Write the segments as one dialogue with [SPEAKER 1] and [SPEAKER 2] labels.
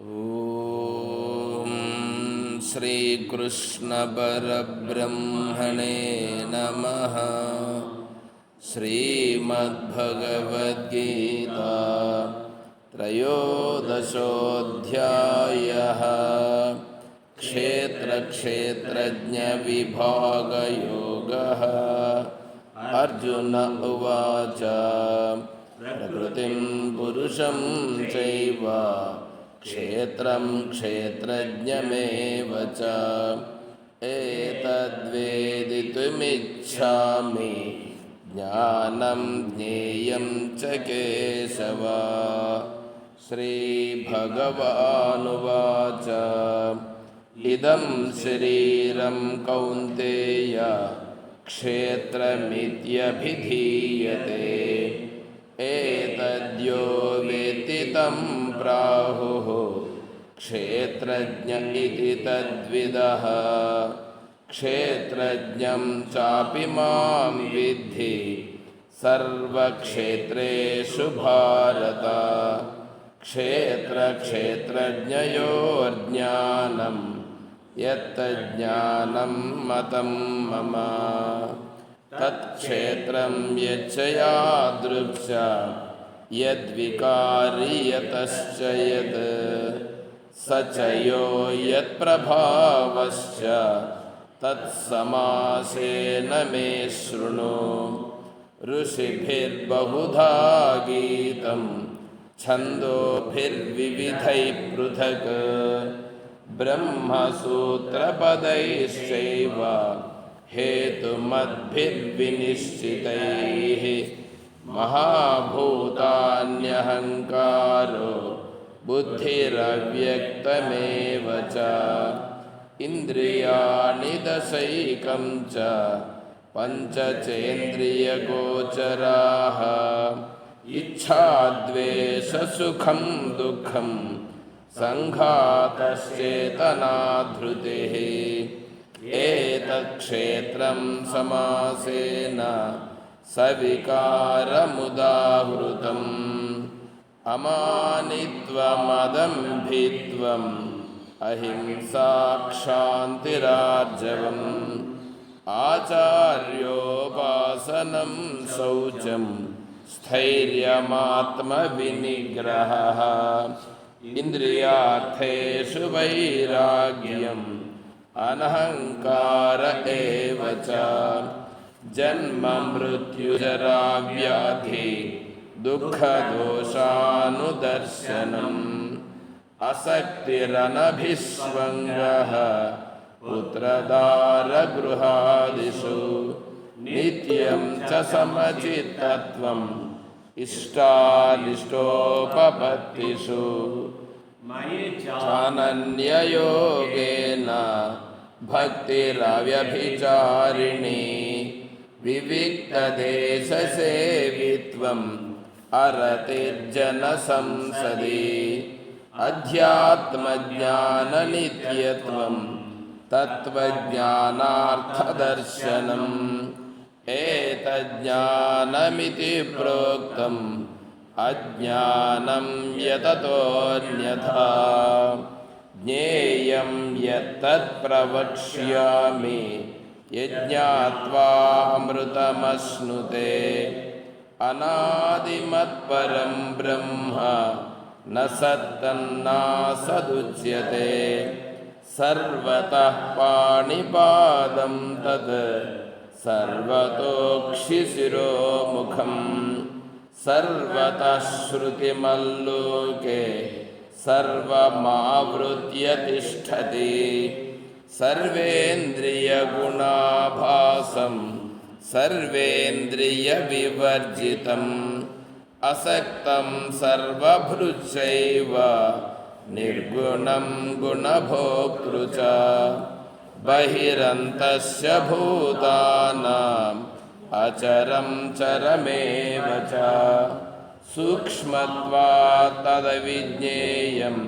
[SPEAKER 1] ಓಂ ಶ್ರೀ ಕೃಷ್ಣ ಪರಬ್ರಹ್ಮಣೇ ನಮಃ. ಶ್ರೀಮದ್ಭಗವದ್ಗೀತಾ ತ್ರಯೋದಶೋऽಧ್ಯಾಯಃ. ಕ್ಷೇತ್ರ ಕ್ಷೇತ್ರಜ್ಞ ವಿಭಾಗಯೋಗಃ. ಅರ್ಜುನ ಉವಾಚ ಪ್ರಕೃತಿಂ ಪುರುಷಂ ಚೈವ ಕ್ಷೇತ್ರಂ ಕ್ಷೇತ್ರಜ್ಞಮೇವ ಚ ಏತದ್ವೇದಿತುಮಿಚ್ಛಾಮಿ ಜ್ಞಾನಂ ಜ್ಞೇಯಂ ಚ ಕೇಶವ. ಶ್ರೀಭಗವಾನುವಾಚ ಇದಂ ಶರೀರಂ ಕೌಂತೆಯ ಕ್ಷೇತ್ರಮಿತ್ಯಭಿಧೀಯತೆ. ಏತದ್ಯೋ ವೇತ್ತಿ तं ಪ್ರಾಹುಃ ಕ್ಷೇತ್ರಜ್ಞ ಇತಿ ತದ್ವಿದಃ. ಕ್ಷೇತ್ರಜ್ಞಂ ಚಾಪಿ ಮಾಂ ವಿದ್ಧಿ ಸರ್ವಕ್ಷೇತ್ರೇಷು ಭಾರತ. ಕ್ಷೇತ್ರ ಕ್ಷೇತ್ರಜ್ಞಯೋರ್ಜ್ಞಾನಂ ಯತ್ತಜ್ಞಾನಂ ಮತಂ ಮಮ. ತತ್ಕ್ಷೇತ್ರಂ ಯಚ್ಚ ಯಾದೃಕ್ಷ ಯದ್ವಿಕಾರಿ ಯತಶ್ಚ ಯತ್ ಸ ಚ ಯೋ ಯತ್ಪ್ರಭಾವಶ್ಚ ತತ್ಸಮಾಸೇನ ಮೇ ಶೃಣು. ಋಷಿಭಿರ್ಬಹುಧಾ ಗೀತಂ ಛಂದೋಭಿರ್ವಿವಿಧೈಃ ಪೃಥಕ್. ಬ್ರಹ್ಮಸೂತ್ರಪದೈಶ್ಚೈವ ಹೇತುಮದ್ಭಿರ್ವಿನಿಶ್ಚಿತೈಃ. ಮಹಾಭೂತಾನ್ಯಹಂಕಾರೋ ಬುದ್ಧಿರವ್ಯಕ್ತಮೇವ ಚ. ಇಂದ್ರಿಯಾಣಿ ದಶೈಕಂ ಚ ಪಂಚಚೇಂದ್ರಿಯಗೋಚರಾಃ. ಇಚ್ಛಾದ್ವೇಷಸುಖಂ ದುಃಖಂ ಸಂಘಾತಶ್ಚೇತನಾ ಧೃತಿಃ. ಏತತ್ಕ್ಷೇತ್ರಂ ಸಮಾಸೇನ ಸವಿಕಾರಮುದಾಹೃತಂ. ಅಮಾನಿತ್ವಮದಂಭಿತ್ವಂ ಅಹಿಂಸಾ ಕ್ಷಾಂತಿರಾರ್ಜವಂ. ಆಚಾರ್ಯೋಪಾಸನಂ ಶೌಚಂ ಸ್ಥೈರ್ಯಮಾತ್ಮವಿನಿಗ್ರಹಃ. ಇಂದ್ರಿಯಾರ್ಥೇಷು ವೈರಾಗ್ಯಂ ಅನಹಂಕಾರ ಏವ ಚ. ಜನ್ಮ ಮೃತ್ಯುಜರಾ ವ್ಯಾಧಿ ದುಃಖದೋಷಾನುದರ್ಶನಂ. ಅಸಕ್ತಿರನಭಿಸ್ವಂಗಃ ಪುತ್ರದಾರಗೃಹಾದಿಷು. ನಿತ್ಯಂ ಚ ಸಮಚಿತ್ತತ್ವಂ ಇಷ್ಟಾನಿಷ್ಟೋಪಪತ್ತಿಷು. ಚಾನನ್ಯಯೋಗೇನ ಭಕ್ತಿರವ್ಯಭಿಚಾರಿಣಿ. ವಿವಿಕ್ತದೇಶಸೇವಿತ್ವಂ ಅರತಿರ್ಜನಸಂಸದಿ. ಅಧ್ಯಾತ್ಮಜ್ಞಾನನಿತ್ಯತ್ವಂ ತತ್ವಜ್ಞಾನಾರ್ಥದರ್ಶನಂ. ಏತಜ್ಞಾನಮಿತಿ ಪ್ರೋಕ್ತಂ ಅಜ್ಞಾನಂ ಯತತೋನ್ಯಥಾ. ಜ್ಞೇಯಂ ಯತ್ತತ್ ಪ್ರವಕ್ಷ್ಯಾಮಿ ಯಜ್ಞಾತ್ವಾಮೃತಮಶ್ನುತೆ. ಅನಾದಿಮತ್ಪರಂ ಬ್ರಹ್ಮ ನ ಸತ್ತನ್ನಾಸದುಚ್ಯತೆ. ಸರ್ವತಃ ಪಾಣಿಪಾದಂ ತತ್ ಸರ್ವತೋಕ್ಷಿಶಿರೋಮುಖಂ. ಸರ್ವತಃ ಶ್ರುತಿಮಲ್ಲೋಕೆ ಸರ್ವಮಾವೃತ್ಯ ತಿಷ್ಠತಿ. ಸರ್ವೇಂದ್ರಿಯಗುಣಾಭಾಸಂ ಸರ್ವೇಂದ್ರಿಯವಿವರ್ಜಿತಂ. ಅಸಕ್ತಂ ಸರ್ವಭೃಚ್ಚೈವ ನಿರ್ಗುಣಂ ಗುಣಭೋಕ್ತೃ ಚ. ಬಹಿರಂತಸ್ಯ ಭೂತಾನಾಂ ಅಚರಂ ಚರಮೇವ ಚ. ಸೂಕ್ಷ್ಮತ್ವಾತ್ ತದವಿಜ್ಞೇಯಂ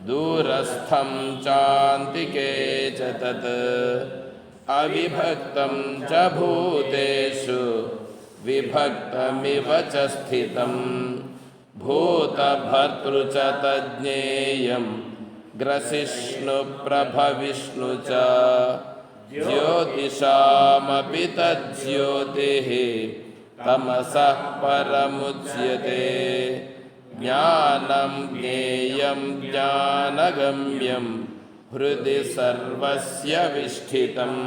[SPEAKER 1] ದೂರಸ್ಥಂ ಚಾಂತಿಕೆ ಚ ತತ್. ಅವಿಭಕ್ತಂ ಚ ಭೂತೇಷು ವಿಭಕ್ತಮಿವ ಚ ಸ್ಥಿತಂ. ಭೂತಭರ್ತೃ ಚ ತಜ್ಞೇಯಂ ग्रसिष्णुप्रभविष्णु च ज्योतिषामपि तज्ज्योतिः तमसः परमुच्यते ज्ञानं ज्ञेयं ज्ञानगम्यं हृदि सर्वस्य विष्ठितम्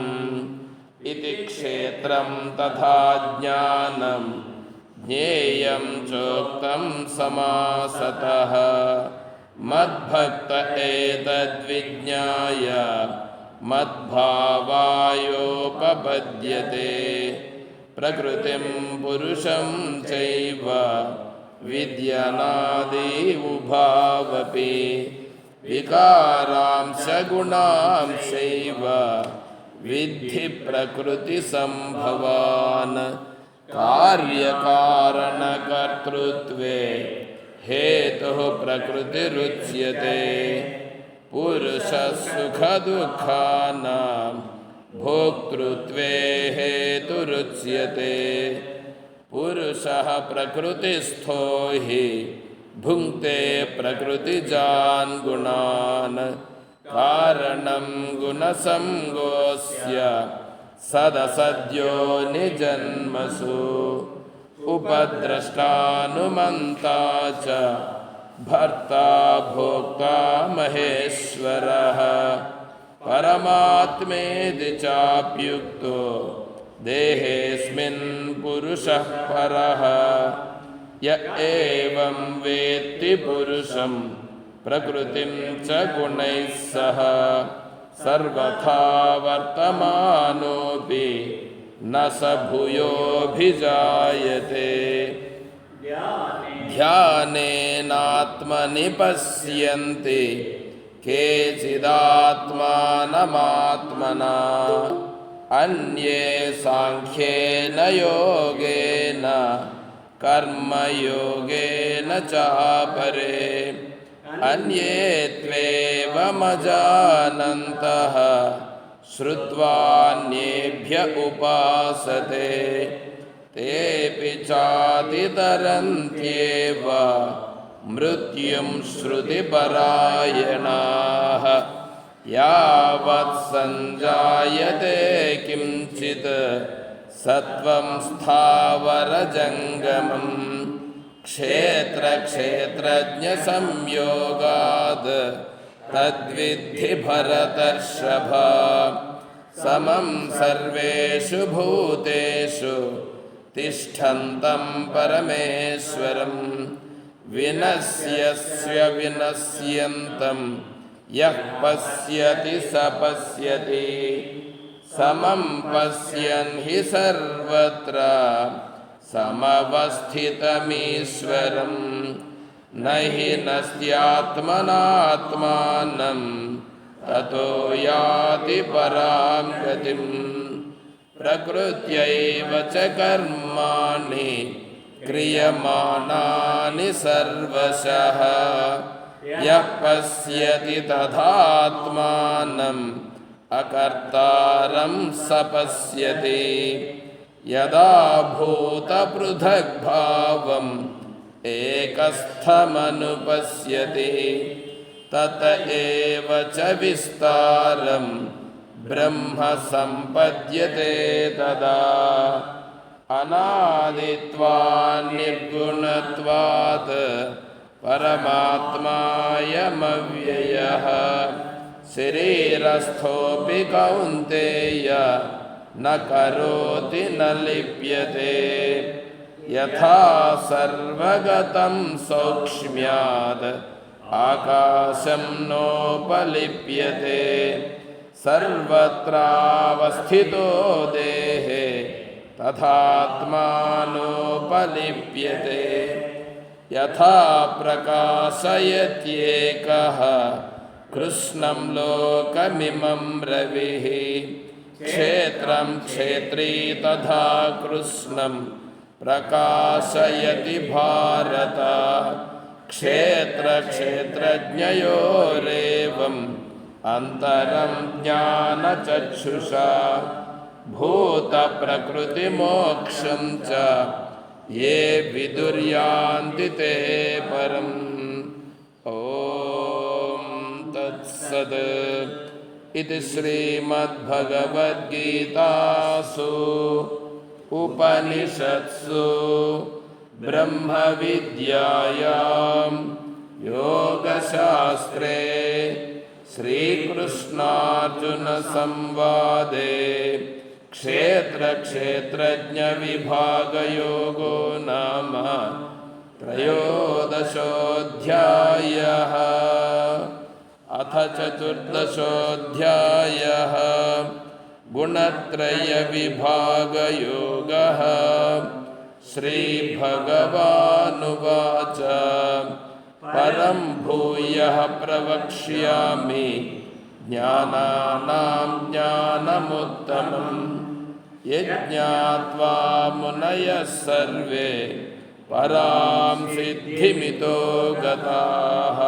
[SPEAKER 1] इति क्षेत्रं तथा ज्ञानं ज्ञेयं चोक्तं समासतः मद्भक्त एतद्विज्ञाय मद्भावायोपपद्यते प्रकृतिं पुरुषं चैव विद्यनादि उभावपि विकारांश गुणांशैव विद्धि प्रकृतिसम्भवान् कार्यकारणकर्तृत्वे हेतुः प्रकृतिरुच्यते पुरुषः सुखदुःखानां भोक्तृत्वे हेतुरुच्यते पुरुषः प्रकृतिस्थो हि भुङ्क्ते प्रकृतिजान् गुणान् कारणं गुणसङ्गोऽस्य सदसद्यो निजन्मसु उपद्रष्टानुमन्ता च भर्ता भोक्ता महेश्वरः परमात्मेति चाप्युक्तो देहेऽस्मिन् पुरुषः परः य एवं वेत्ति पुरुषं प्रकृतिं च गुणैः सह सर्वथा वर्तमानोऽपि न स भूयोऽभिजायते ध्यानेनात्मनि पश्यन्ति केचिदात्मानमात्मना अन्ये साङ्ख्येन योगेन कर्मयोगेन चापरे अन्ये त्वेवमजानन्तः श्रुत्वान्येभ्य उपासते तेऽपि चातितरन्त्येव मृत्युं श्रुतिपरायणाः यावत् संजायते किंचित् सत्वं स्थावरजङ्गमम् क्षेत्रक्षेत्रज्ञसंयोगात् तद्विद्धि भरतर्षभ समं सर्वेषु भूतेषु तिष्ठन्तं परमेश्वरं विनश्यस्य विनश्यन्तं यः पश्यति स पश्यति समं पश्यन् हि सर्वत्र समवस्थितमीश्वरं न हि नस्त्यात्मनात्मानं ततो याति परां गतिम् प्रकृत्यैव च कर्माणि क्रियमाणानि सर्वशः यः पश्यति तथात्मानम् अकर्तारं स पश्यति यदा भूतपृथग्भावम् एकस्थमनुपश्यति तत एव च विस्तारं ब्रह्म सम्पद्यते तदा अनादित्वात् निर्गुणत्वात् परमात्मायमव्ययः शरीरस्थोऽपि कौन्तेय न करोति न लिप्यते यथा सर्वगतं सौक्ष्म्यात् आकाशं नोपलिप्यते सर्वत्रावस्थितो देहे तथात्मानोपलिप्यते यथा प्रकाशयत्येकः कृष्णं लोकमिमं रविः क्षेत्रं क्षेत्री तथा कृष्णं प्रकाशयति भारत क्षेत्रक्षेत्रज्ञयोरेवम् अन्तरं ज्ञानचक्षुषा भूतप्रकृतिमोक्षं च ये विदुर्यान्ति ते परम् ॐ तत्सत्। इति श्रीमद्भगवद्गीतासु उपनिषत्सु ब्रह्मविद्यायां योगशास्त्रे श्रीकृष्णार्जुनसंवादे क्षेत्रक्षेत्रज्ञविभागयोगो नाम त्रयोदशोऽध्यायः। अथ चतुर्दशोऽध्यायः गुणत्रयविभागयोगः। श्रीभगवानुवाच परं भूयः प्रवक्ष्यामि ज्ञानानां ज्ञानमुत्तमम् यज्ञात्वा मुनयः सर्वे परां सिद्धिमितो गताः।